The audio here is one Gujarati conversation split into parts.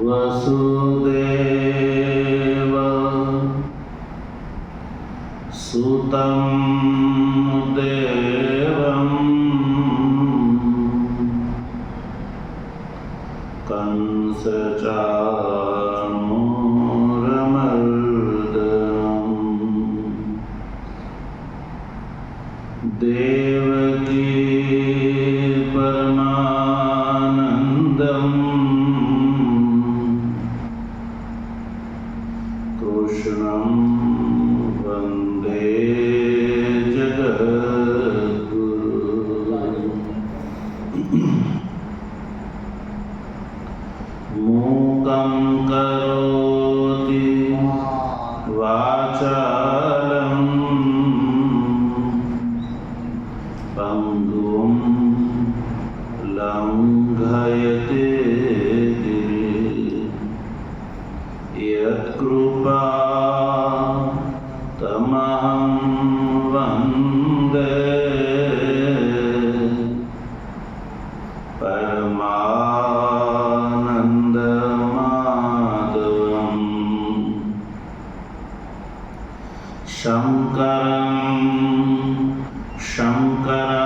वसुदेव सुतं देवं कंसचाणूरमर्दनम् देवकी परमानन्दम् कृष्णं वन्दे जगद्गुरुम्। मूकं करोति वाचालं पङ्गुं लङ्घयते यत्कृपा तमहं वन्दे परमानन्दमाधवम्। शङ्करं शङ्कराचार्यं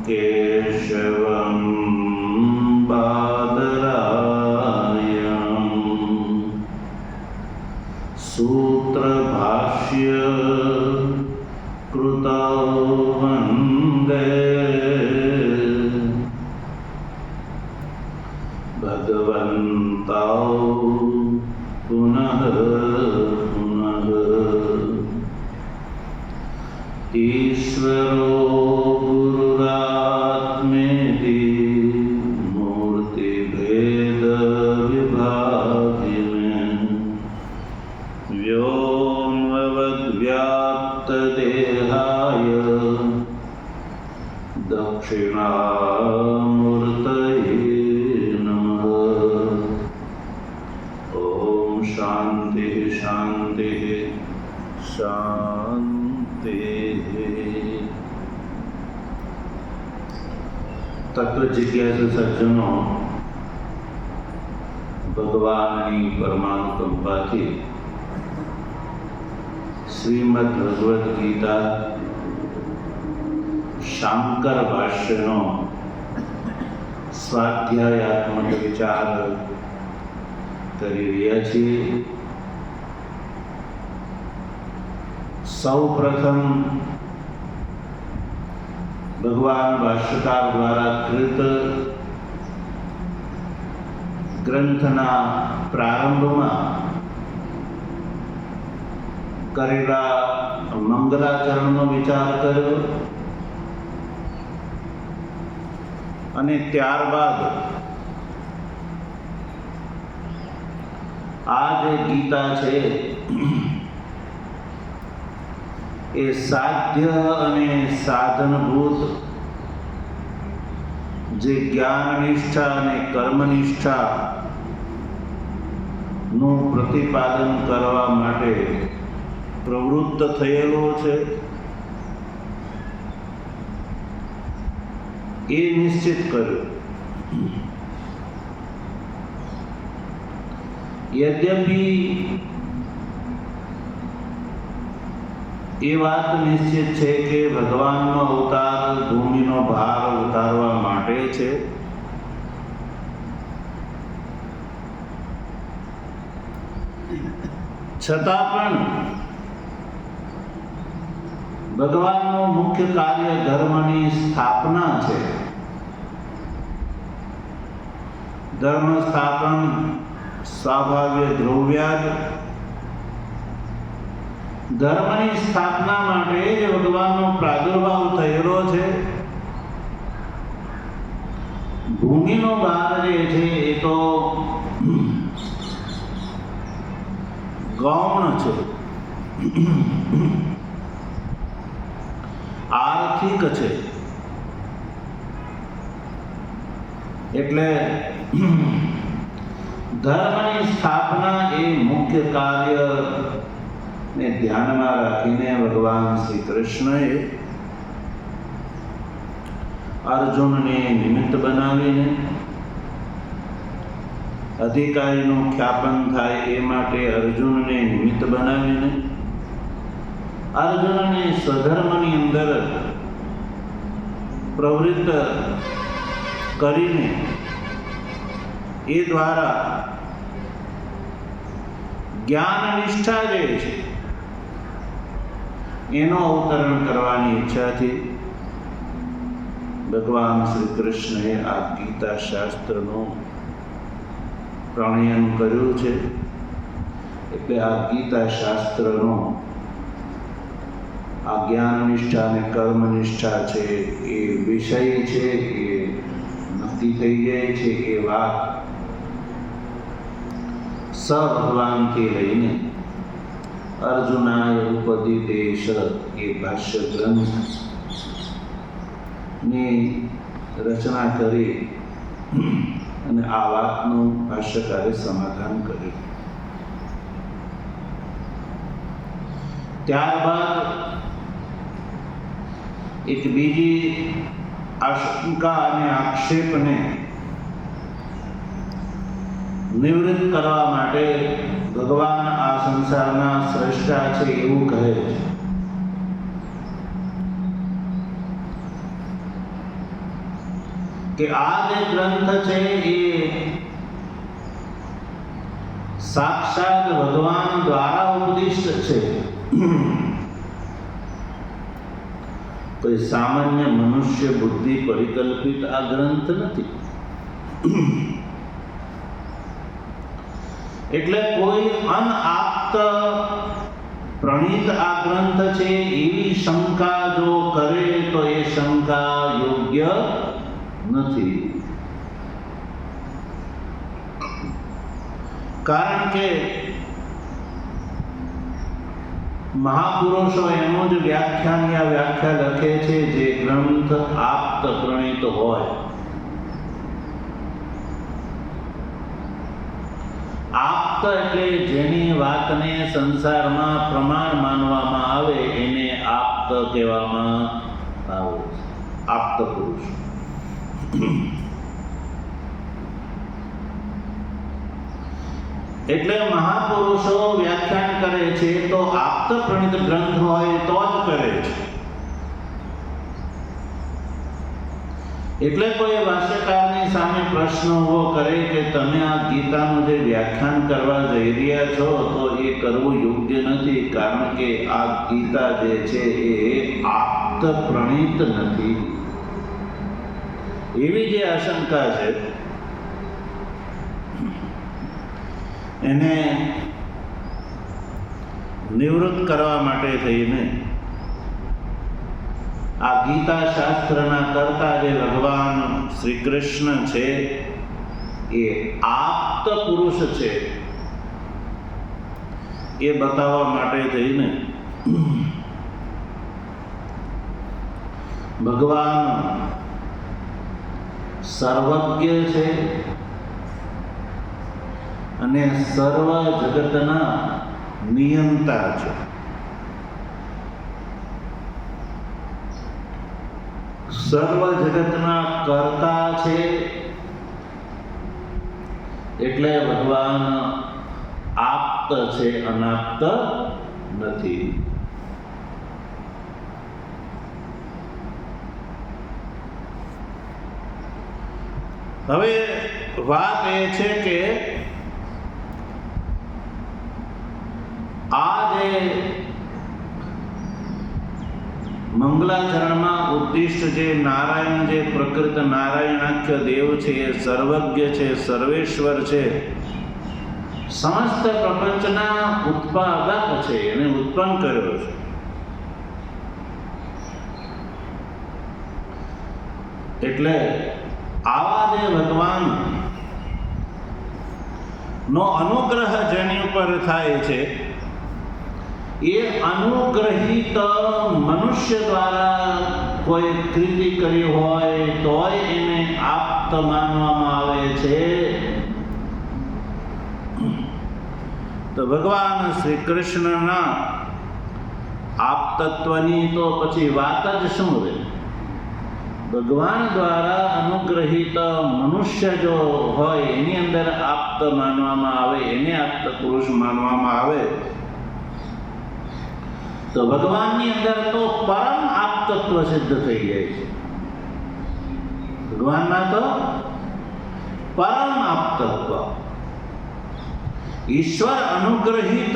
केशवं बादरायणं सूत्रभाष्य कृतौ वन्दे भगवन्तौ पुनः पुनः। ईश्वरो गुरुरात्मेति मूर्तिभेदविभागिने व्योमवद्व्याप्तदेहाय दक्षिणामूर्तये नमः। ॐ शान्तिः शान्तिः शान्तिः। तत्व जिज्ञासु सज्जनों, भगवाननी परमानुकंपाथी श्रीमद् भगवद गीता शांकर भाष्यनो स्वाध्यायात्मक विचार કરી રહ્યા છીએ। સૌપ્રથમ ભગવાન ભાષ્યકાર દ્વારા કૃત ગ્રંથના પ્રારંભમાં કરેલા મંગલાચરણનો વિચાર કર્યો અને ત્યારબાદ આ જે ગીતા છે એ સાધ્ય અને સાધનભૂત જે જ્ઞાનનિષ્ઠા અને કર્મનિષ્ઠા નું પ્રતિપાદન કરવા માટે પ્રવૃત્ત થયેલો છે એ નિશ્ચિત કર્યું। यद्यपि ये बात निश्चित है कि भगवानનો અવતાર ભૂમિનો ભાર ઉતારવા માટે છે, છતાં પણ ભગવાનનું મુખ્ય કાર્ય ધર્મની સ્થાપના છે। ધર્મ સ્થાપન સ્વાભાવ્ય દ્રવ્યાદ ધર્મની સ્થાપના માટે જે ભગવાનનો પ્રાદુર્ભાવ થયેલો છે। ભૂમિનો ભાર જે છે એ તો ગૌણ છે, આર્થિક છે। એટલે ધર્મની સ્થાપના એ મુખ્ય કાર્ય ને ધ્યાનમાં રાખીને ભગવાન શ્રી કૃષ્ણએ અર્જુનને નિમિત્ત બનાવીને, અધિકારીનું ખ્યાપન થાય એ માટે અર્જુનને નિમિત્ત બનાવીને, અર્જુનને સ્વધર્મની અંદર પ્રવૃત્ત કરીને એ દ્વારા જ્ઞાન નિષ્ઠા જે છે એનો અવતરણ કરવાની ઈચ્છાથી ભગવાન શ્રી કૃષ્ણએ આ ગીતા શાસ્ત્રનું પ્રણયન કર્યું છે. એટલે આ ગીતા શાસ્ત્રનો આ જ્ઞાન નિષ્ઠા અને કર્મ નિષ્ઠા છે એ વિષય છે, એ નક્કી થઈ જાય છે. એ વાત ભગવાનથી લઈને અર્જુનાય ઉપદિદેશ એ ભાષ્ય ગ્રંથની રચના કરી અને આ વાતનું ભાષ્યકારે સમાધાન કર્યું. ત્યારબાદ એક બીજી આશંકા અને આક્ષેપને નિવૃત્ત કરવા માટે ભગવાન આ સંસારના સ્રષ્ટા છે એવું કહે છે. કે આ જે ગ્રંથ છે એ સાક્ષાત ભગવાન દ્વારા ઉપદિષ્ટ છે, કોઈ સામાન્ય મનુષ્ય બુદ્ધિ પરિકલ્પિત આ ગ્રંથ નથી. એટલે કોઈ અનઆપ્ત પ્રણીત આ ગ્રંથ છે એવી શંકા જો કરે તો એ શંકા યોગ્ય નથી. કારણ કે મહાપુરુષો એનું જ વ્યાખ્યા લખે છે જે ગ્રંથ આપ્ત પ્રણીત હોય. આપ્ત એટલે જેની વાતને સંસારમાં પ્રમાણ માનવામાં આવે એને આપ્ત કહેવામાં આવે છે. આપ્ત પુરુષ. એટલે મહાપુરુષો વ્યાખ્યાન કરે છે તો આપ્ત પ્રણીત ગ્રંથ હોય તો જ કરે છે. એટલે કોઈ ભાષ્યકારની સામે પ્રશ્ન ઉભો કરે કે તમે આ ગીતાનું જે વ્યાખ્યાન કરવા જઈ રહ્યા છો તો એ કરવું યોગ્ય નથી, કારણ કે આ ગીતા જે છે એ આપ્ત પ્રણીત નથી. એવી જે આશંકા છે એને નિવૃત્ત કરવા માટે થઈને આ ગીતા શાસ્ત્રના કર્તા જે ભગવાન શ્રી કૃષ્ણ છે એ આપ્ત પુરુષ છે એ બતાવવા માટે થઈને ભગવાન સર્વજ્ઞ છે અને સર્વ જગતના નિયંતા છે. સર્વ જગતના કર્તા છે. એટલે ભગવાન આપ્ત છે, અનાપ્ત નથી. હવે વાત એ છે કે આ જે મંગલાચરણમાં ઉદ્દિષ્ટ જે નારાયણ, જે પ્રકૃત નારાયણાખ્ય દેવ છે એ સર્વજ્ઞ છે, સર્વેશ્વર છે, સમસ્ત પ્રપંચના ઉત્પાદક છે, એને ઉત્પન્ન કર્યો છે. એટલે આવા જે ભગવાન નો અનુગ્રહ જેની ઉપર થાય છે એ અનુગ્રહિત મનુષ્ય દ્વારા કોઈ કૃતિ કરી હોય તોય એને આપ્ત માનવામાં આવે છે. તો ભગવાન શ્રી કૃષ્ણના આપતત્વની તો પછી વાત જ શું રહે? ભગવાન દ્વારા અનુગ્રહિત મનુષ્ય જો હોય એની અંદર આપ્ત માનવામાં આવે, એને આપ્ત પુરુષ માનવામાં આવે, તો ભગવાનની અંદર તો પરમ આપ્તત્વ સિદ્ધ થઈ જાય છે. ભગવાનમાં તો પરમ આપ્તત્વ. ઈશ્વર અનુગ્રહિત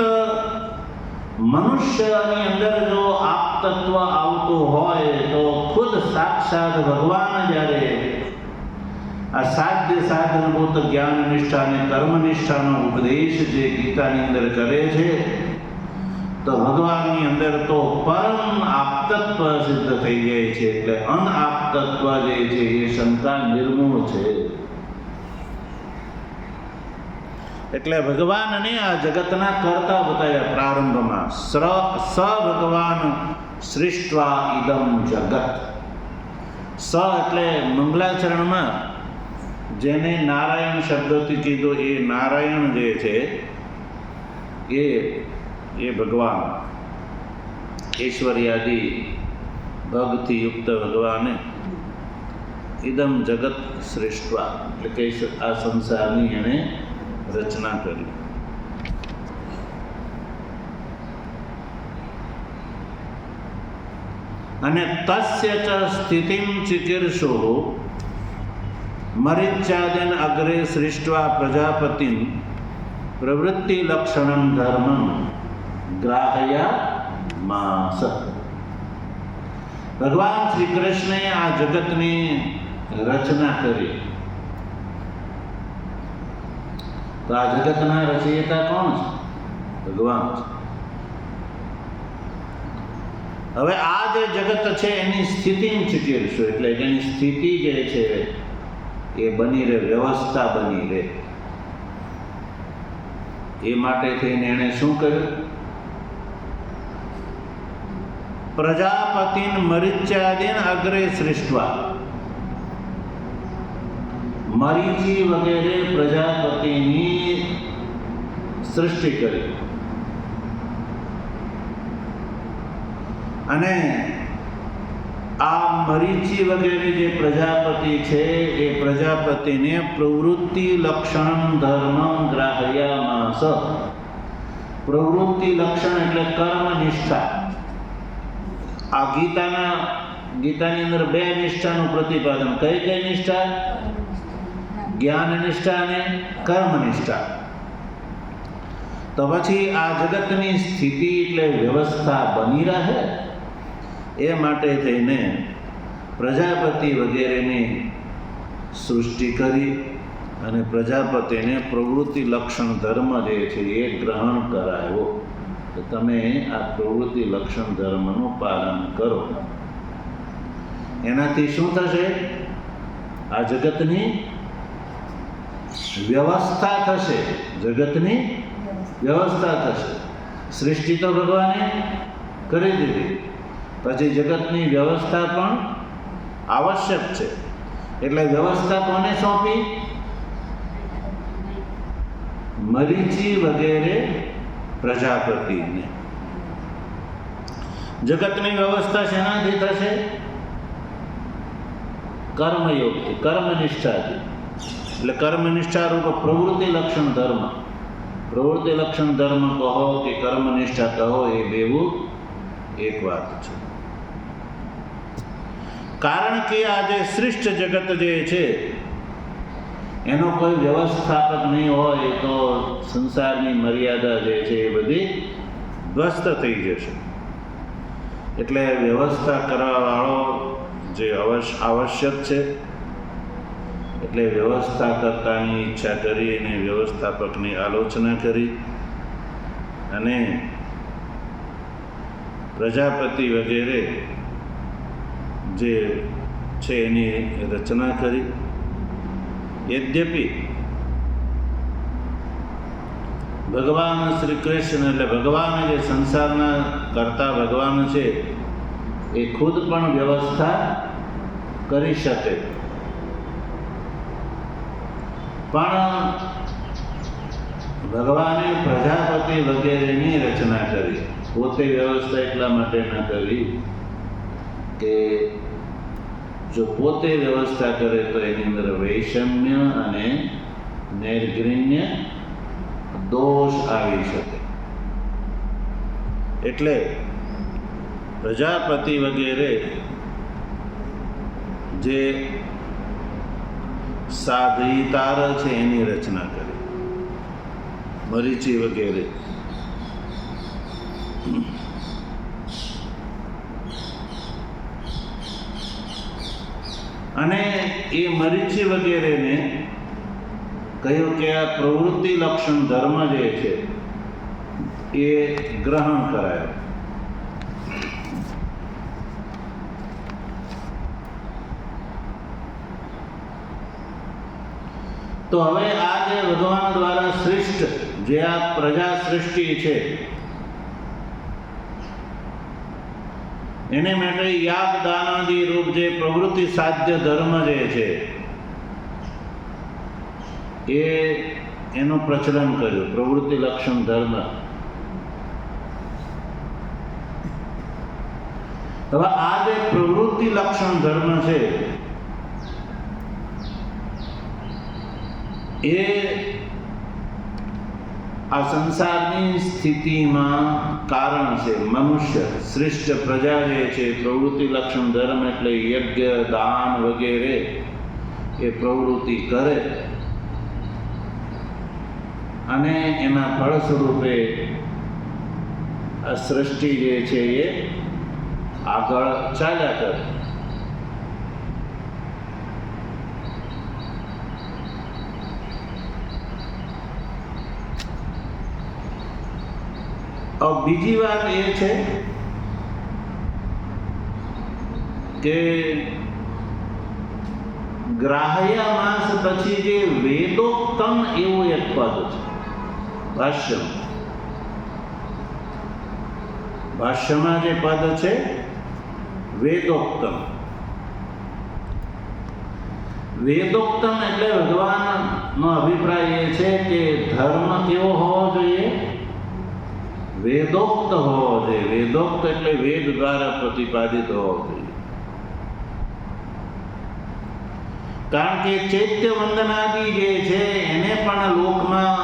મનુષ્યની અંદર જો આપ્તત્વ આવતું હોય તો ખુદ સાક્ષાત ભગવાન જ્યારે આ સાધ્ય સાધનભૂત જ્ઞાન નિષ્ઠા અને કર્મનિષ્ઠાનો ઉપદેશ જે ગીતાની અંદર કરે છે, તો ભગવાનની અંદર તો પરમ આપ્તત્વ સિદ્ધ થઈ જાય છે. એટલે અનઆપ્તત્વ જે છે એ શંકા નિર્મૂળ છે. એટલે ભગવાનને આ જગતના કરતા બતાવ્યા પ્રારંભમાં. સ ભગવાન સૃષ્ટ્વા ઇદમ જગત. સ એટલે મંગલાચરણમાં જેને નારાયણ શબ્દથી કીધું, એ નારાયણ જે છે એ ભગવાન ઐશ્વર્યાદિ ભગથી યુક્ત ભગવાને ઇદમ જગત સૃષ્ટવા એટલે કે આ સંસારની એને રચના કરી. અને તસ્ય ચ સ્થિતિમ ચિકીર્ષુ મરીચ્યાદિન અગ્રે સૃષ્ટવા પ્રજાપતિમ પ્રવૃત્તિ લક્ષણમ ધર્મમ ગ્રાહયામાસ. ભગવાન શ્રી કૃષ્ણે આ જગતની રચના કરી. તો આ જગતના રચયિતા કોણ છે? ભગવાન છે. હવે આ જે જગત છે એની સ્થિતિ ચીકીર્ષુ એટલે એની સ્થિતિ જે છે એ બની રહે, વ્યવસ્થા બની રહે, એ માટે થઈને એણે શું કર્યું? પ્રજાપતિન મરીચ્યાદિન અગ્રે સૃષ્ટવા. મરીચી વગેરે પ્રજાપતિની સૃષ્ટિ કરી. અને આ મરીચી વગેરે જે પ્રજાપતિ છે એ પ્રજાપતિને પ્રવૃત્તિ લક્ષણ ધર્મમ ગ્રાહયામાસ. પ્રવૃત્તિ લક્ષણ એટલે કર્મનિષ્ઠા. આ ગીતાની અંદર બે નિષ્ઠાનું પ્રતિપાદન. કઈ કઈ નિષ્ઠા? જ્ઞાન નિષ્ઠા અને કર્મનિષ્ઠા. તો પછી આ જગતની સ્થિતિ એટલે વ્યવસ્થા બની રહે એ માટે થઈને પ્રજાપતિ વગેરેની સૃષ્ટિ કરી અને પ્રજાપતિને પ્રવૃત્તિ લક્ષણ ધર્મ જે છે એ ગ્રહણ કરાયો. તો તમે આ પ્રવૃત્તિ લક્ષણ ધર્મનું પાલન કરો. એનાથી શું થશે? આ જગતની વ્યવસ્થા થશે. જગતની વ્યવસ્થા થશે. સૃષ્ટિ તો ભગવાને કરી દીધી, પછી જગતની વ્યવસ્થા પણ આવશ્યક છે. એટલે વ્યવસ્થા કોને સોંપી? મરીચી વગેરે પ્રજાપતિને. જગતની વ્યવસ્થા શેનાથી થશે? કર્મયોગથી, કર્મનિષ્ઠાથી. એટલે કર્મનિષ્ઠા રૂપ પ્રવૃત્તિ લક્ષણ ધર્મ. પ્રવૃત્તિ લક્ષણ ધર્મ કહો કે કર્મનિષ્ઠા કહો, એ બેવું એક વાત છે. કારણ કે આ જે સૃષ્ટ જગત જે છે એનો કોઈ વ્યવસ્થાપક નહીં હોય તો સંસારની મર્યાદા જે છે એ બધી ધ્વસ્ત થઈ જશે. એટલે વ્યવસ્થા કરવાવાળો જે આવશ્યક છે. એટલે વ્યવસ્થા કરતાની ઈચ્છા કરી અને વ્યવસ્થાપકની આલોચના કરી અને પ્રજાપતિ વગેરે જે છે એની રચના કરી. યદ્યપિ ભગવાન શ્રી કૃષ્ણ એટલે ભગવાન જે સંસારના કરતા ભગવાન છે એ ખુદ પણ વ્યવસ્થા કરી શકે, પણ ભગવાને પ્રજાપતિ વગેરેની રચના કરી. પોતે વ્યવસ્થા એટલા માટે ન કરી કે જો પોતે વ્યવસ્થા કરે તો એની અંદર વૈષમ્ય અને નૈર્ગૃણ્ય દોષ આવી શકે. એટલે પ્રજાપતિ વગેરે જે સાધ્વીતાર છે એની રચના કરી, મરીચી વગેરે. અને એ મરીચી વગેરેને કહ્યું કે આ પ્રવૃત્તિ લક્ષણ ધર્મ જે છે એ ગ્રહણ કરાયો. તો હવે આ જે ભગવાન દ્વારા સૃષ્ટ જે આ પ્રજા સૃષ્ટિ છે એને માટે યાગ દાનાદિ રૂપ જે પ્રવૃત્તિ સાધ્ય ધર્મ જે છે એ એનું પ્રચલન કર્યું, પ્રવૃત્તિ લક્ષણ ધર્મ. હવે આ જે પ્રવૃત્તિ લક્ષણ ધર્મ છે એ આ સંસારની સ્થિતિમાં કારણ છે. મનુષ્ય શ્રેષ્ઠ પ્રજા જે છે પ્રવૃત્તિ લક્ષણ ધર્મ એટલે યજ્ઞ દાન વગેરે એ પ્રવૃત્તિ કરે અને એના ફળ સ્વરૂપે આ સૃષ્ટિ જે છે એ આગળ ચાલ્યા કરે. બીજી વાત એ છે કે ગ્રાહ્ય માસ પછી જે વેદોક્તમ એવું એક પદ છે ભાષ્યમાં જે પદ છે વેદોક્તમ. વેદોક્તમ એટલે ભગવાનનો અભિપ્રાય એ છે કે ધર્મ કેવો હોવો જોઈએ? વેદોક્ત હોવો જોઈએ. વેદોક્ત એટલે વેદ દ્વારા પ્રતિપાદિત હોવો જોઈએ. કારણ કે ચૈત્ય વંદનાદિ જે છે એને પણ લોકમાં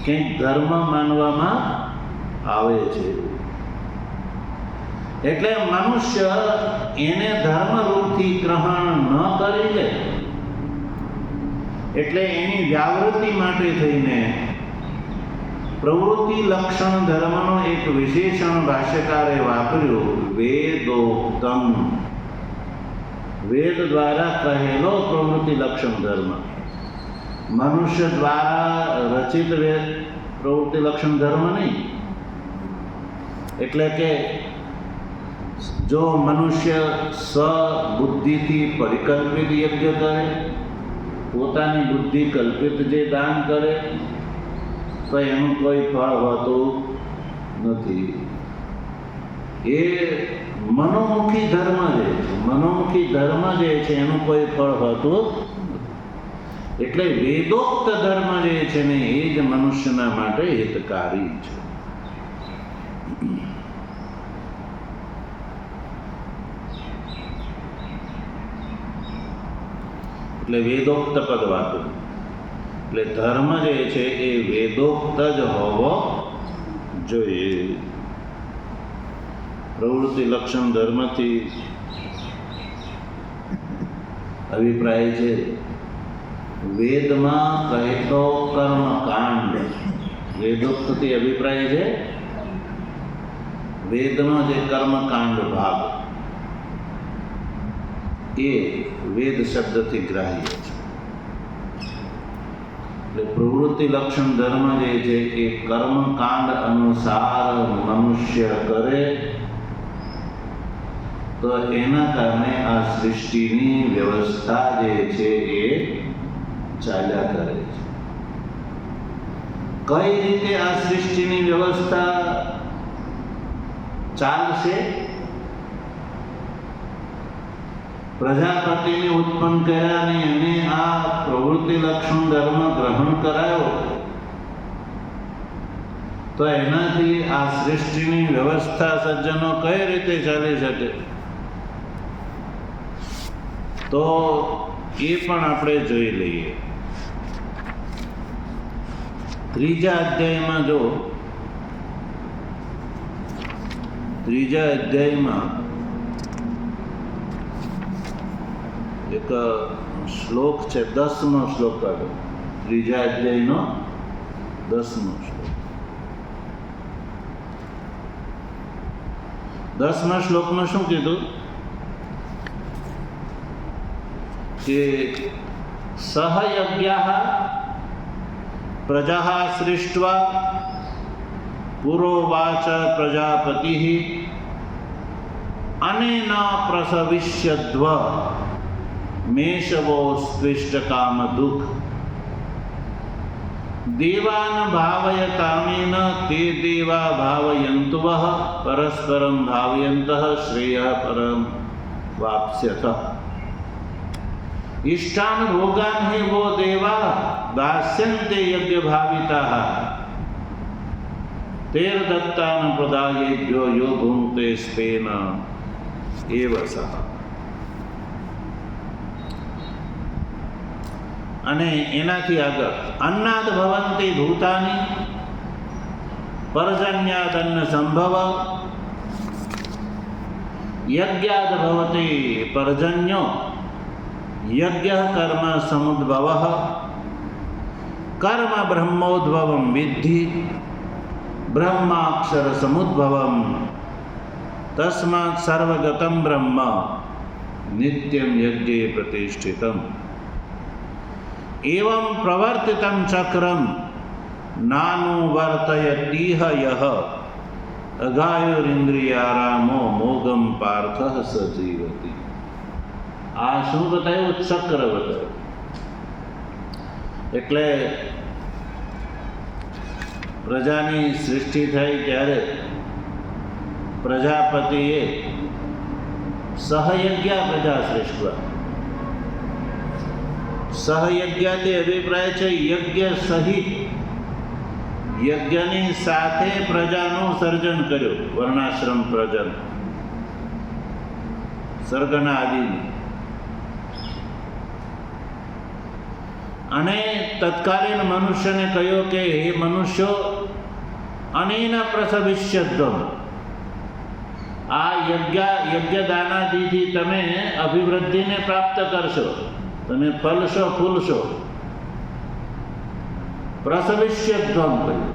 કંઈક ધર્મ માનવામાં આવે છે. એટલે મનુષ્ય એને ધર્મ રૂપથી ગ્રહણ ન કરી લે એટલે એની જાગૃતિ માટે થઈને પ્રવૃત્તિ લક્ષણ ધર્મનો એક વિશેષણ ભાષ્યકારે વાપર્યું, વેદોક્તમ. વેદ દ્વારા કહેલો પ્રવૃત્તિ લક્ષણ ધર્મ, મનુષ્ય દ્વારા રચિત પ્રવૃત્તિ લક્ષણ ધર્મ નહીં. એટલે કે જો મનુષ્ય સ્વબુદ્ધિથી પરિકલ્પિત યજ્ઞ કરે, પોતાની બુદ્ધિ કલ્પિત જે દાન કરે તો એનું કોઈ ફળ હોતું નથી. એ મનોમુખી ધર્મ જે છે, મનોમુખી ધર્મ જે છે એનું કોઈ ફળ હોતું. એટલે વેદોક્ત ધર્મ જે છે ને એ જ મનુષ્યના માટે હિતકારી છે. એટલે વેદોક્ત પદ વાપર્યું. એટલે ધર્મ જે છે એ વેદોક્ત જ હોવો જોઈએ. પ્રવૃત્તિ લક્ષણ ધર્મથી અભિપ્રાય છે વેદમાં કહેતો કર્મકાંડ. વેદોક્તથી અભિપ્રાય છે વેદનો જે કર્મકાંડ ભાગ એ વેદ શબ્દથી ગ્રાહ્ય છે. એટલે પ્રવૃત્તિ લક્ષણ ધર્મ જે છે એ કર્મકાંડ અનુસાર મનુષ્ય કરે તો એના કારણે આ સૃષ્ટિની વ્યવસ્થા જે છે એ ચાલ્યા કરે છે. કઈ રીતે આ સૃષ્ટિની વ્યવસ્થા ચાલશે? પ્રજાપતિને ઉત્પન્ન કર્યા ને એને આ પ્રવૃત્તિ લક્ષણ ધર્મ ગ્રહણ કરાયો તો એનાથી આ સૃષ્ટિની વ્યવસ્થા સજ્જનો કઈ રીતે ચાલી શકે? તો એ પણ આપણે જોઈ લઈએ. ત્રીજા અધ્યાયમાં જો ત્રીજા અધ્યાયમાં એક શ્લોક છે, 10મો શ્લોક આવ્યો. ત્રીજા અધ્યાયનો 10મો શ્લોક. 10મા શ્લોકમાં શું કીધું કે સહયજ્ઞા પ્રજા સૃષ્ટ્વા પુરોવાચ પ્રજાપતિ અનેન પ્રસવિષ્યદ્વ મેષવો સ્વિષ્ટકામ દુઃખ દેવાન ભાવયતામેન તે દેવા ભાવયંતુ વઃ પરસ્પરમ ભાવયંતઃ શ્રેયઃ પરમ વાપ્સ્યથ. इष्टान भोगान ही वो देवा दास्यन्ते यज्ञ भाविताः तेर दत्तान प्रदायेभ्यो यो भुङ्क्ते स्तेन एव सः. અને એનાથી આગળ અન્નાદ ભવન્તિ ભૂતાની પર્જન્યાદ અન્ન સંભવ યજ્ઞાદ ભવતિ પર્જન્યો यज्ञ कर्म समुद्भव कर्म ब्रह्मोद्भवं विद्धि ब्रह्माक्षर समुद्भवं तस्मात् सर्वगतं ब्रह्म नित्यं यज्ञे प्रतिष्ठितम्. एवं प्रवर्तितं चक्रं नानुवर्तयतीह यः अगायुरिन्द्रियारामो मोगं पार्थः स जीवति. આ શું બતાવ્યું? ચક્ર બતાવ્યું. એટલે પ્રજાની સૃષ્ટિ થઈ ત્યારે પ્રજાપતિએ સહયજ્ઞા પ્રજા સૃષ્ટવા. સહયજ્ઞાથી અભિપ્રાય છે યજ્ઞ સહિત, યજ્ઞની સાથે પ્રજાનું સર્જન કર્યું. વર્ણાશ્રમ પ્રજન સર્ગના આદિની. અને તત્કાલીન મનુષ્યને કહ્યું કે હે મનુષ્યો અનેના પ્રસવિષ્યદ્વમ, આ યજ્ઞદાનાદિથી તમે અભિવૃદ્ધિને પ્રાપ્ત કરશો, તમે ફલશો ફૂલશો. પ્રસવિષ્યદ્વમ કહ્યું.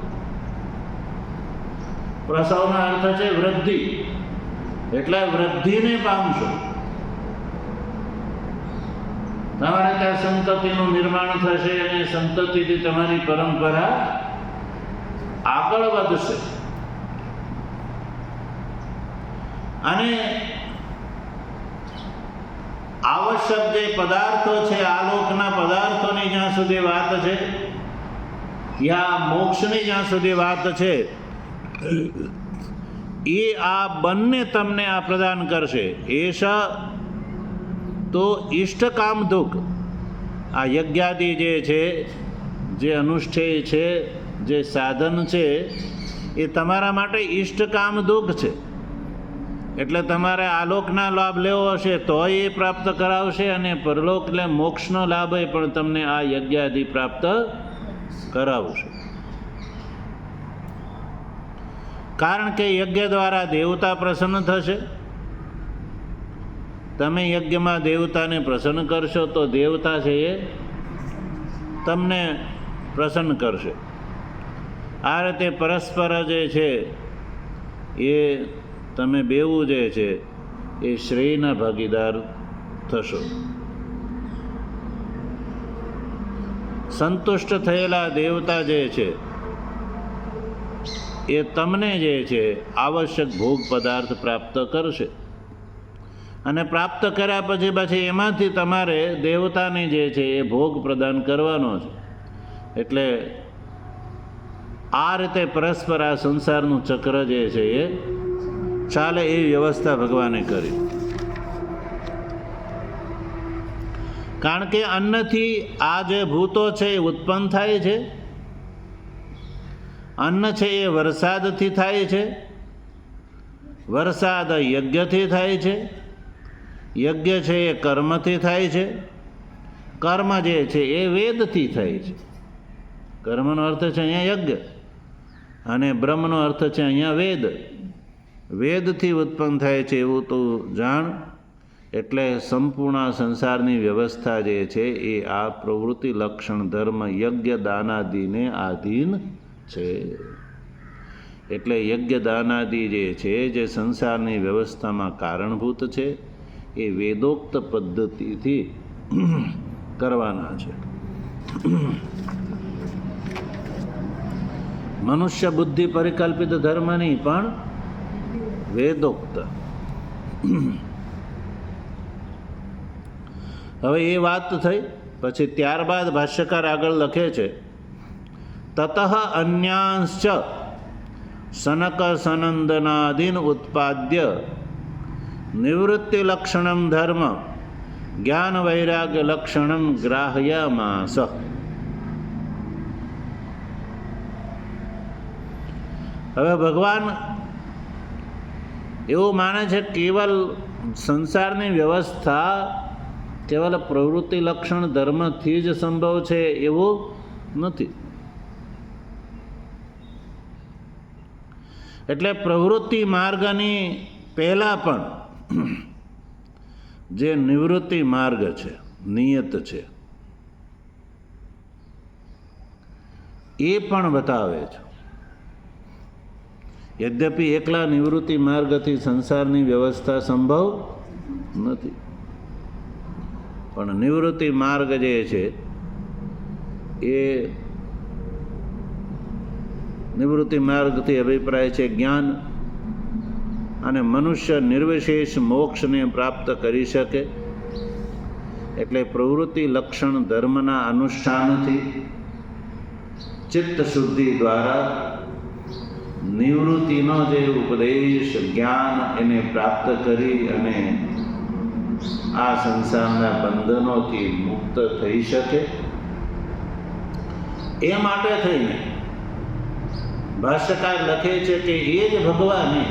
પ્રસવનો અર્થ છે વૃદ્ધિ, એટલે વૃદ્ધિને પામશો. તમારે ત્યાં સંતતિનું નિર્માણ થશે અને સંતતિથી તમારી પરંપરા આગળ વધશે. અને આવશ્યક જે પદાર્થો છે, આલોકના પદાર્થોની જ્યાં સુધી વાત છે, યા મોક્ષની જ્યાં સુધી વાત છે, એ આ બંને તમને આ પ્રદાન કરશે. એશ તો ઇષ્ટકામ દુઃખ, આ યજ્ઞાદિ જે છે, જે અનુષ્ઠેય છે, જે સાધન છે, એ તમારા માટે ઇષ્ટકામ દુઃખ છે. એટલે તમારે આલોકના લાભ લેવો હશે તો એ પ્રાપ્ત કરાવશે, અને પરલોક એટલે મોક્ષનો લાભ એ પણ તમને આ યજ્ઞાદિ પ્રાપ્ત કરાવશે. કારણ કે યજ્ઞ દ્વારા દેવતા પ્રસન્ન થશે. તમે યજ્ઞમાં દેવતાને પ્રસન્ન કરશો તો દેવતા છે એ તમને પ્રસન્ન કરશે. આ રીતે પરસ્પર જે છે એ તમે બેવું જે છે એ શ્રેયના ભાગીદાર થશો. સંતુષ્ટ થયેલા દેવતા જે છે એ તમને જે છે આવશ્યક ભોગ પદાર્થ પ્રાપ્ત કરશે. અને પ્રાપ્ત કર્યા પછી એમાંથી તમારે દેવતાને જે છે એ ભોગ પ્રદાન કરવાનો છે. એટલે આ રીતે પરસ્પર આ સંસારનું ચક્ર જે છે એ ચાલે, એ વ્યવસ્થા ભગવાને કરી. કારણ કે અન્નથી આ જે ભૂતો છે એ ઉત્પન્ન થાય છે. અન્ન છે એ વરસાદથી થાય છે, વરસાદ યજ્ઞથી થાય છે, યજ્ઞ છે એ કર્મથી થાય છે, કર્મ જે છે એ વેદથી થાય છે. કર્મનો અર્થ છે અહીંયા યજ્ઞ અને બ્રહ્મનો અર્થ છે અહીંયા વેદ. વેદથી ઉત્પન્ન થાય છે એવું તો જાણ. એટલે સંપૂર્ણ સંસારની વ્યવસ્થા જે છે એ આ પ્રવૃત્તિ લક્ષણ ધર્મ યજ્ઞ દાનાદિને આધીન છે. એટલે યજ્ઞ દાનાદિ જે છે જે સંસારની વ્યવસ્થામાં કારણભૂત છે એ વેદોક્ત પદ્ધતિથી કરવાના છે. મનુષ્ય બુદ્ધિ પરિકલ્પિત ધર્મ નહીં પણ વેદોક્ત. હવે એ વાત થઈ પછી ત્યારબાદ ભાષ્યકાર આગળ લખે છે તતઃ અન્યાંશ્ચ સનક સનંદનાદીન ઉત્પાદ્ય નિવૃત્તિલક્ષણમ ધર્મ જ્ઞાન વૈરાગ્ય લક્ષણમ ગ્રાહ્યમાસ. હવે ભગવાન એવું માને છે કેવલ સંસારની વ્યવસ્થા કેવલ પ્રવૃત્તિ લક્ષણ ધર્મથી જ સંભવ છે એવું નથી. એટલે પ્રવૃત્તિ માર્ગની પહેલાં પણ જે નિવૃત્તિ માર્ગ છે, નિયત છે, એ પણ બતાવે છે. યદ્યપિ એકલા નિવૃત્તિ માર્ગથી સંસારની વ્યવસ્થા સંભવ નથી, પણ નિવૃત્તિ માર્ગ જે છે એ નિવૃત્તિ માર્ગથી અભિપ્રાય છે જ્ઞાન, અને મનુષ્ય નિર્વિશેષ મોક્ષને પ્રાપ્ત કરી શકે. એટલે પ્રવૃત્તિ લક્ષણ ધર્મના અનુષ્ઠાનથી ચિત્ત શુદ્ધિ દ્વારા નિવૃત્તિનો જે ઉપદેશ જ્ઞાન એને પ્રાપ્ત કરી અને આ સંસારના બંધનોથી મુક્ત થઈ શકે. એ માટે થઈને ભાષ્યકાર લખે છે કે એ જ ભગવાને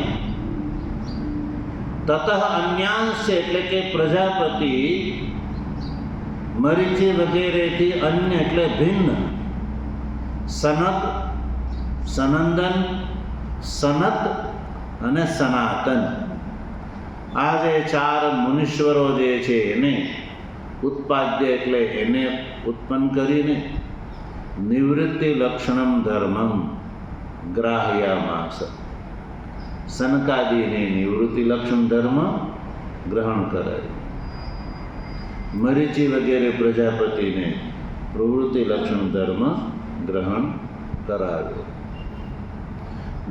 તતઃ અન્યાંશ એટલે કે પ્રજાપતિ મરીચી વગેરેથી અન્ય એટલે ભિન્ન, સનક, સનંદન, સનત અને સનાતન આ જે ચાર મુનીશ્વરો જે છે એને ઉત્પાદ્ય એટલે એને ઉત્પન્ન કરીને નિવૃત્તિ લક્ષણમ ધર્મમ ગ્રાહ્યમાસ. સનકાદિને નિવૃત્તિ લક્ષણ ધર્મ ગ્રહણ કરાય, મરીચી વગેરે પ્રજાપતિને પ્રવૃત્તિ લક્ષણ ધર્મ ગ્રહણ કરાવ્યો.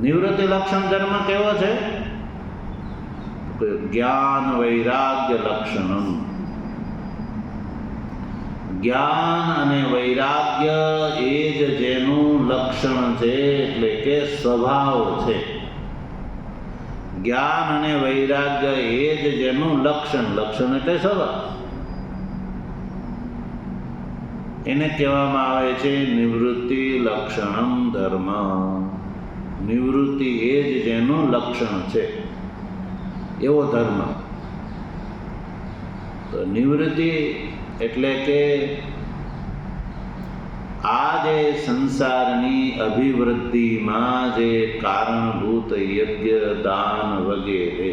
નિવૃત્તિ લક્ષણ ધર્મ કેવો છે? જ્ઞાન વૈરાગ્ય લક્ષણમ. જ્ઞાન અને વૈરાગ્ય એ જ જેનું લક્ષણ છે, એટલે કે સ્વભાવ છે. જ્ઞાન અને વૈરાગ્ય એ જ જેનું લક્ષણ, લક્ષણ એટલે સ્વભાવ, એને કહેવામાં આવે છે નિવૃત્તિ લક્ષણમ ધર્મ. નિવૃત્તિ એ જ જેનું લક્ષણ છે એવો ધર્મ. તો નિવૃત્તિ એટલે કે આ જે સંસારની અભિવૃદ્ધિમાં જે કારણભૂત યજ્ઞ દાન વગેરે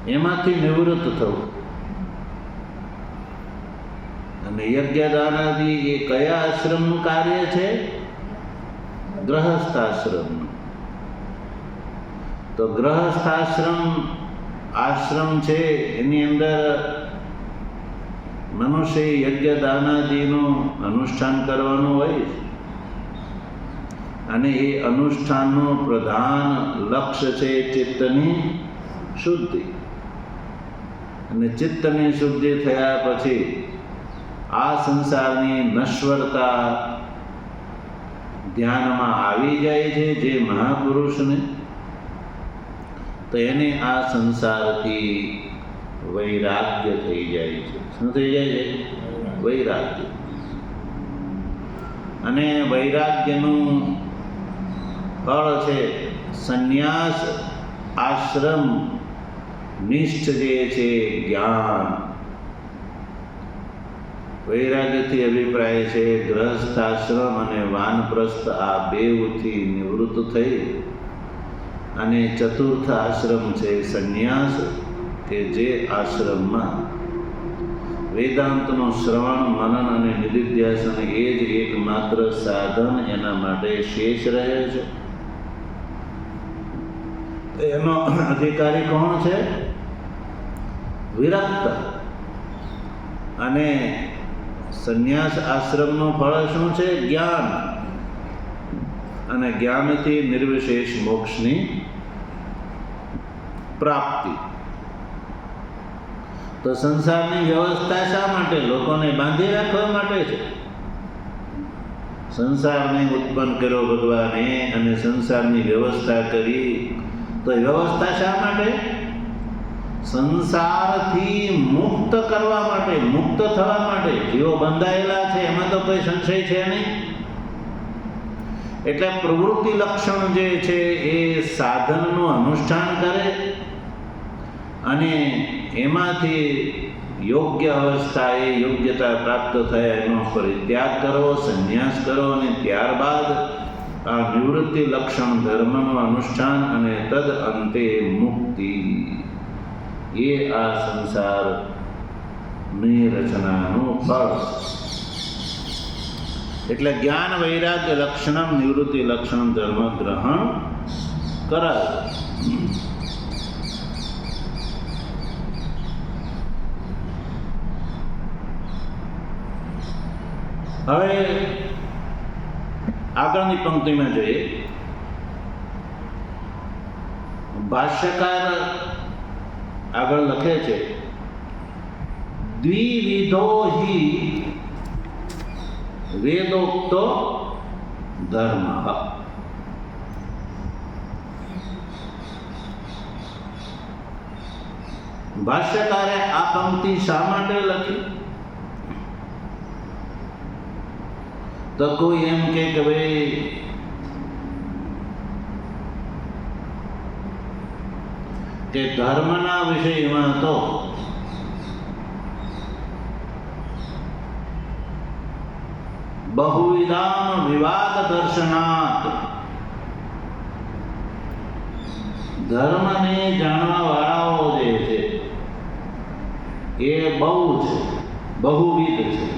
એમાંથી નિવૃત્ત થવું. અને યજ્ઞ દાનાદિ એ કયા આશ્રમનું કાર્ય છે? ગ્રહસ્થાશ્રમનું. તો આશ્રમ છે એની અંદર મનુષ્ય યજ્ઞ દાનાદિનું અનુષ્ઠાન કરવાનું હોય અને એ અનુષ્ઠાનનું પ્રધાન લક્ષ્ય છે ચિત્તની શુદ્ધિ. અને ચિત્તની શુદ્ધિ થયા પછી આ સંસારની નશ્વરતા ધ્યાનમાં આવી જાય છે જે મહાપુરુષને, તો એને આ સંસારથી વૈરાગ્ય થઈ જાય છે. શું થઈ જાય છે? વૈરાગ્ય. અને વૈરાગ્યનું ફળ છે સંન્યાસ આશ્રમ નિષ્ઠ જે છે જ્ઞાન. વૈરાગ્યથી અભિપ્રાય છે ગ્રહસ્થ આશ્રમ અને વાનપ્રસ્થ, આ બેઉથી નિવૃત્ત થઈ અને ચતુર્થ આશ્રમ છે સંન્યાસ, કે જે આશ્રમમાં વેદાંતનું શ્રવણ મનન અને નિધિધ્યાસન એ જ એકમાત્ર સાધન એના માટે શેષ રહે છે. એનો અધિકારી કોણ છે? વિરક્ત. અને સંન્યાસ આશ્રમનું ફળ શું છે? જ્ઞાન. અને જ્ઞાનથી નિર્વિશેષ મોક્ષની પ્રાપ્તિ. તો સંસારની વ્યવસ્થા શા માટે? લોકોને બાંધી રાખવા માટે છે. સંસારને ઉત્પન્ન કર્યો ભગવાને અને સંસારની વ્યવસ્થા કરી. તો વ્યવસ્થા શા માટે? સંસારથી મુક્ત કરવા માટે, મુક્ત થવા માટે. જીવો બંધાયેલા છે એમાં તો કોઈ સંશય છે નહીં. એટલે પ્રવૃત્તિ લક્ષણ જે છે એ સાધનનું અનુષ્ઠાન કરે અને એમાંથી યોગ્ય અવસ્થાએ યોગ્યતા પ્રાપ્ત થયા એનો પરિત્યાગ કરો, સંન્યાસ કરો અને ત્યારબાદ આ નિવૃત્તિ લક્ષણ ધર્મનું અનુષ્ઠાન અને તદ અંતે મુક્તિ. એ આ સંસારની રચનાનું ફળ. એટલે જ્ઞાન વૈરાગ્ય લક્ષણમ નિવૃત્તિ લક્ષણમ ધર્મ ગ્રહણ કરાય. હવે આગળની પંક્તિમાં જોઈએ. ભાષ્યકાર આગળ લખે છે દ્વિવિધો હિ વેદોક્તો ધર્મ. ભાષ્યકારે આ પંક્તિ શા માટે લખી? તો કોઈ એમ કે ભાઈ કે ધર્મના વિષયમાં તો બહુવિધાન વિવાદ દર્શનાત, ધર્મને જાણવા વાળાઓ જે છે એ બહુ છે, બહુવિધ છે.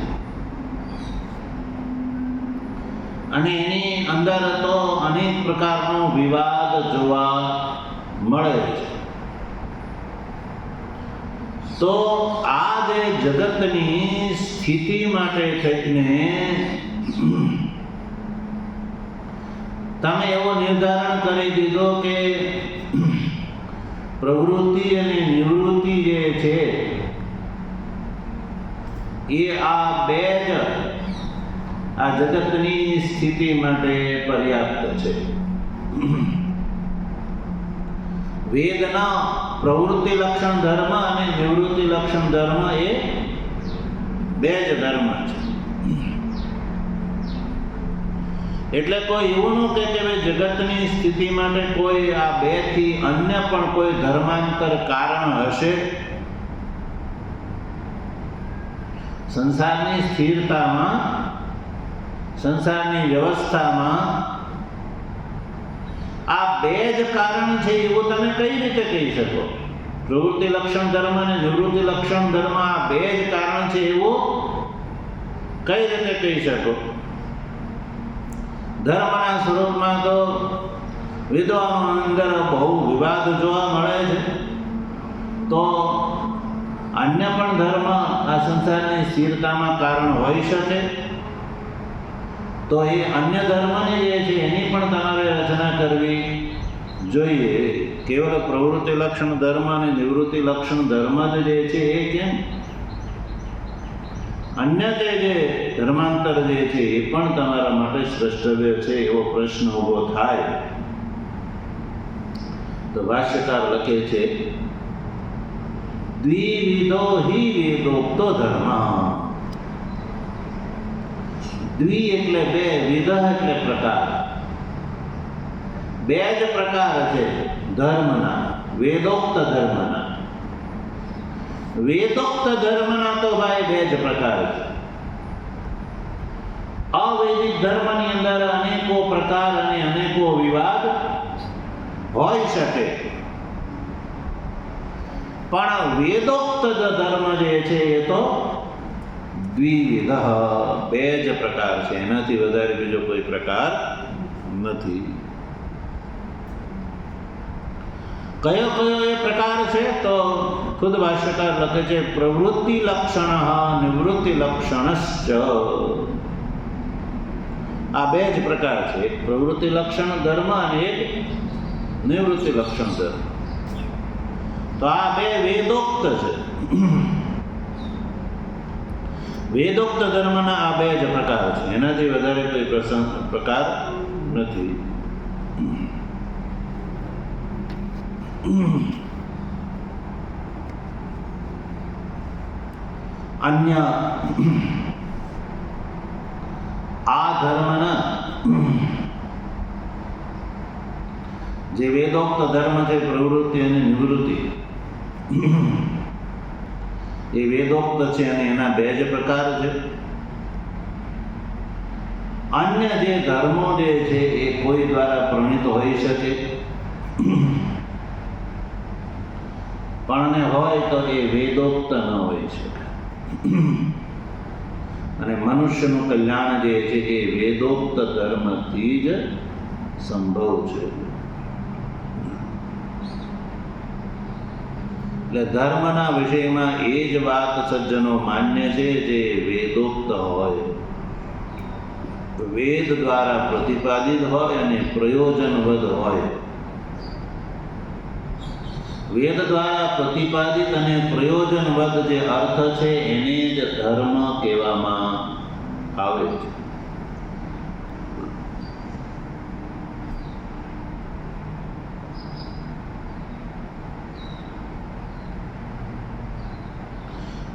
અને એની અંદર તો અનેક પ્રકારનો વિવાદ જોવા મળે છે. તો આ જે જગતની સ્થિતિ માટે થઈને તમે એવો નિર્ધારણ કરી દીધો કે પ્રવૃત્તિ અને નિવૃત્તિ જે છે એ આ બે જ આ જગતની સ્થિતિ માટે પર્યાપ્ત છે. વેદના પ્રવૃત્તિ લક્ષણ ધર્મ અને નિવૃત્તિ લક્ષણ ધર્મ એ બે જ ધર્મ છે. એટલે કોઈ એવું ન કે જગતની સ્થિતિ માટે કોઈ આ બે થી અન્ય પણ કોઈ ધર્માંતર કારણ હશે. સંસારની સ્થિરતામાં, સંસારની વ્યવસ્થામાં આ બે જ કારણ છે એવું તમે કઈ રીતે કહી શકો? પ્રવૃત્તિ લક્ષણ ધર્મ અને નિવૃત્તિ લક્ષણ ધર્મ આ બે જ કારણ છે એવું કઈ રીતે કહી શકો? ધર્મના સ્વરૂપમાં તો વિદ્વાનો અંદર બહુ વિવાદ જોવા મળે છે. તો અન્ય પણ ધર્મ આ સંસારની સ્થિરતામાં કારણ હોઈ શકે. તો એ અન્ય ધર્મને જે છે એની પણ તમારે રચના કરવી જોઈએ. કેવળ પ્રવૃત્તિ લક્ષણ ધર્મ અને નિવૃત્તિ લક્ષણ ધર્મ જ જે છે એ કેમ? અન્ય જે ધર્માંતર જે છે એ પણ તમારા માટે શ્રેષ્ઠવ્ય છે એવો પ્રશ્ન ઊભો થાય. તો ભાષ્યકાર લખે છે દ્વિવિધો હિ વેદોક્તો ધર્મ. દ્વિ એટલે બે, વિધ એટલે પ્રકાર. બે જ પ્રકાર છે ધર્મના, વેદોક્ત ધર્મના. વેદોક્ત ધર્મના તો ભાઈ બે જ પ્રકાર છે. અવૈદિક ધર્મની અંદર અનેકો પ્રકાર અને અનેકો વિવાદ હોઈ શકે, પણ વેદોક્ત ધર્મ જે છે એ તો દ્વિવિધ, બે જ પ્રકાર છે, એનાથી વધારે બીજો કોઈ પ્રકાર નથી. કયો કયો એ પ્રકાર છે? તો ખુદ ભાષ્યકાર લખે છે પ્રવૃત્તિ લક્ષણ નિવૃત્તિ લક્ષણશ્ચ. આ બે જ પ્રકાર છે, એક પ્રવૃત્તિ લક્ષણ ધર્મ અને એક નિવૃત્તિ લક્ષણ ધર્મ. તો આ બે વેદોક્ત છે. વેદોક્ત ધર્મના આ બે જ પ્રકાર છે, એનાથી વધારે કોઈ પ્રકાર નથી. અન્ય આ ધર્મના જે વેદોક્ત ધર્મ છે પ્રવૃત્તિ અને નિવૃત્તિ, એ વેદોક્ત છે અને એના બે જ પ્રકાર છે. અન્ય જે ધર્મો જે છે એ કોઈ દ્વારા પ્રણીત હોઈ શકે, પણ હોય તો એ વેદોક્ત ન હોઈ શકે. અને મનુષ્યનું કલ્યાણ જે છે એ વેદોક્ત ધર્મથી જ સંભવ છે. એટલે ધર્મના વિષયમાં એ જ વાત સજ્જનો માન્ય છે જે વેદોક્ત હોય, વેદ દ્વારા પ્રતિપાદિત હોય અને પ્રયોજનવદ હોય. વેદ દ્વારા પ્રતિપાદિત અને પ્રયોજનવદ જે અર્થ છે એને જ ધર્મ કહેવામાં આવે છે.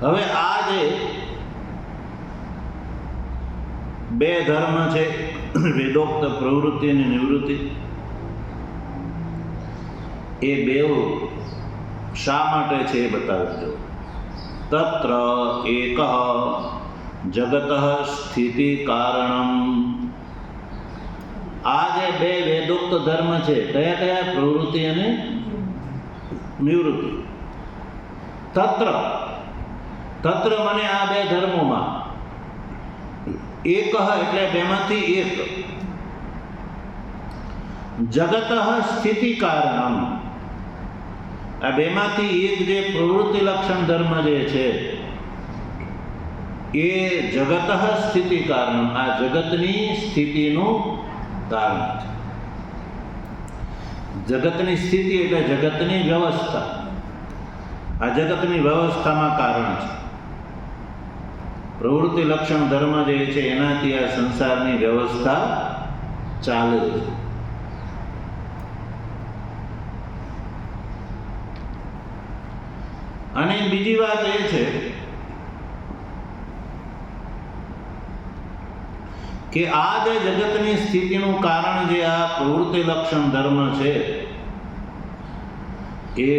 હવે આ જે બે ધર્મ છે વેદોક્ત પ્રવૃત્તિ અને નિવૃત્તિ, એ બેઉ શા માટે છે એ બતાવજો. તત્ર એક જગત સ્થિતિ કારણમ. આ જે બે વેદોક્ત ધર્મ છે કયા કયા? પ્રવૃત્તિ અને નિવૃત્તિ. તત્ર તત્ર મને આ બે ધર્મોમાં, એક એટલે બેમાંથી એક, જગત સ્થિતિ કારણમ. આ બેમાંથી એક જે પ્રવૃત્તિ લક્ષણ ધર્મ જે છે એ જગત સ્થિતિ કારણ, આ જગતની સ્થિતિનું કારણ છે. જગતની સ્થિતિ એટલે જગતની વ્યવસ્થા, આ જગતની વ્યવસ્થામાં કારણ છે. પ્રવૃત્તિ લક્ષણ ધર્મ જે છે એનાથી આ સંસારની વ્યવસ્થા ચાલે છે. અને બીજી વાત એ છે કે આ જે જગતની સ્થિતિનું કારણ જે આ પ્રવૃત્તિ લક્ષણ ધર્મ છે એ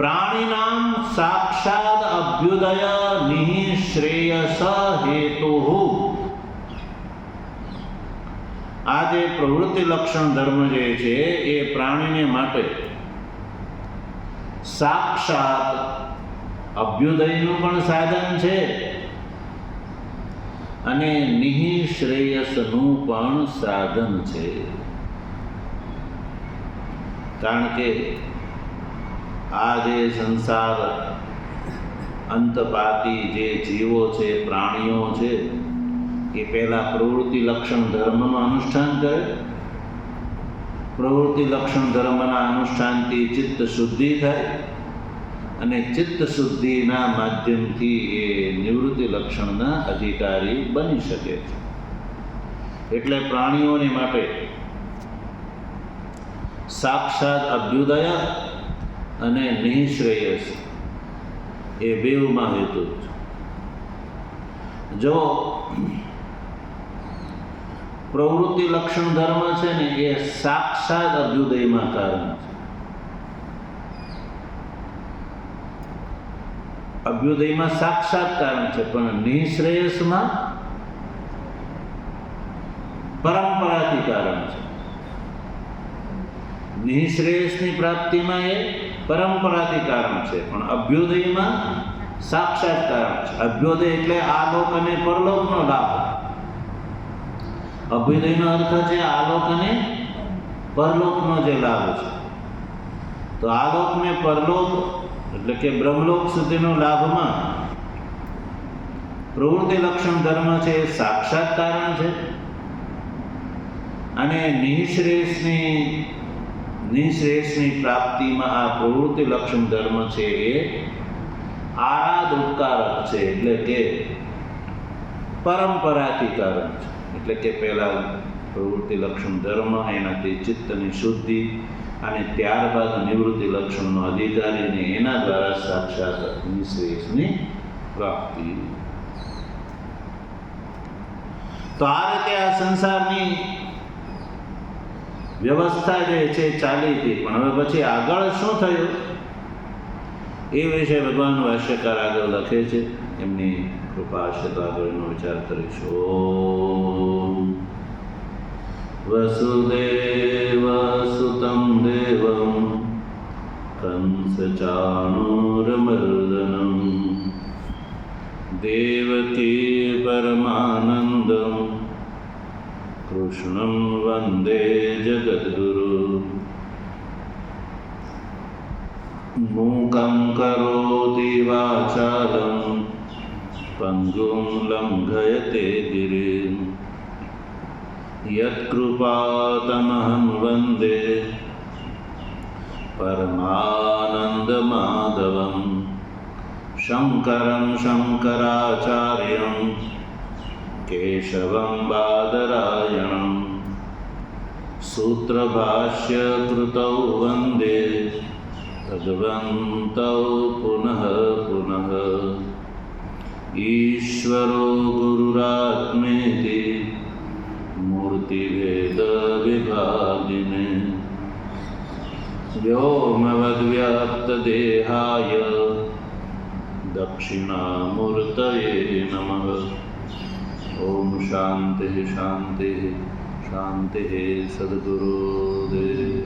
પ્રાણીનામ સાક્ષાત અભ્યુદય નિઃશ્રેયસ હેતુ. આ જે પ્રવૃત્તિ લક્ષણ ધર્મ જે છે એ પ્રાણીને માટે સાક્ષાત અભ્યુદયનું પણ સાધન છે અને નિઃશ્રેયસનું પણ સાધન છે. કારણ કે આ જે સંસાર અંતપાતી જે જીવો છે, પ્રાણીઓ છે, એ પહેલા પ્રવૃત્તિ લક્ષણ ધર્મનું અનુષ્ઠાન કરે. પ્રવૃત્તિ લક્ષણ ધર્મના અનુષ્ઠાનથી ચિત્ત શુદ્ધિ થાય અને ચિત્ત શુદ્ધિના માધ્યમથી એ નિવૃત્તિ લક્ષણના અધિકારી બની શકે છે. એટલે પ્રાણીઓને માટે સાક્ષાત અભ્યુદય અને નિઃશ્રેયસ એ બેઉમાં હેતુ છે. જો પ્રવૃત્તિ લક્ષણ ધર્મ છે ને એ સાક્ષાત અભ્યુદયમાં કારણ છે. અભ્યુદયમાં સાક્ષાત કારણ છે, પણ નિશ્રેયસમાં પરંપરાથી કારણ છે. નિશ્રેયસની પ્રાપ્તિમાં એ પરંપરાથી કારણ છે, પણ અભ્યુદયમાં સાક્ષાત કારણ છે. અભ્યુદય એટલે આલોક અને પરલોકનો લાભ. અભ્યુદયનો અર્થ છે આલોક અને પરલોકનો જે લાભ છે. તો આલોક ને પરલોક એટલે કે બ્રહ્મલોક સુધીનો લાભમાં પ્રવૃત્તિ લક્ષણ ધર્મ છે એ સાક્ષાત કારણ છે, અને નિશ્રેયસની પ્રાપ્તિમાં આ પ્રવૃત્તિ લક્ષણ ધર્મ છે એ આરાધ ઉપકારક છે, એટલે કે પરંપરાથી કારણ છે. એટલે કે પહેલા પ્રવૃત્તિ લક્ષણ ધર્મ, એનાથી ચિત્તની શુદ્ધિ, અને ત્યારબાદ નિવૃત્તિ લક્ષણનો અધિકારીને એના દ્વારા સાક્ષાત નિશ્રેયસની પ્રાપ્તિ. તો આ રીતે આ સંસારની વ્યવસ્થા જે છે ચાલી હતી. પણ હવે પછી આગળ શું થયું એ વિશે ભગવાન ભાષ્યકાર આગળ લખે છે. એમની કૃપા હશે તો આગળનો વિચાર કરીશું. વસુદેવ સુતં દેવં કંસ ચાણૂરમર્દનમ દેવકી પરમાનંદમ કૃષ્ણં વંદે જગદ્ગુરુ. મૂકં કરોતિ વાચાલં પંગું લંઘયતે ગિરિં યત્કૃપાતમહં વંદે પરમાનંદમાધવં. શંકરં શંકરાચાર્યં કેશવં બાદરાયણં સૂત્રભાષ્યકૃતૌ વંદે ભગવन्तૌ પુનઃ પુનઃ. ઈશ્વરો ગુરુરાત્મેતિ મૂર્તિભેદવિભાગિને વ્યોમવદ્વ્યાપ્તદેહાય દક્ષિણામૂર્તયે નમઃ. ઓમ શાંતિ શાંતિ શાંતિ. સદ્ગુરુદેવ.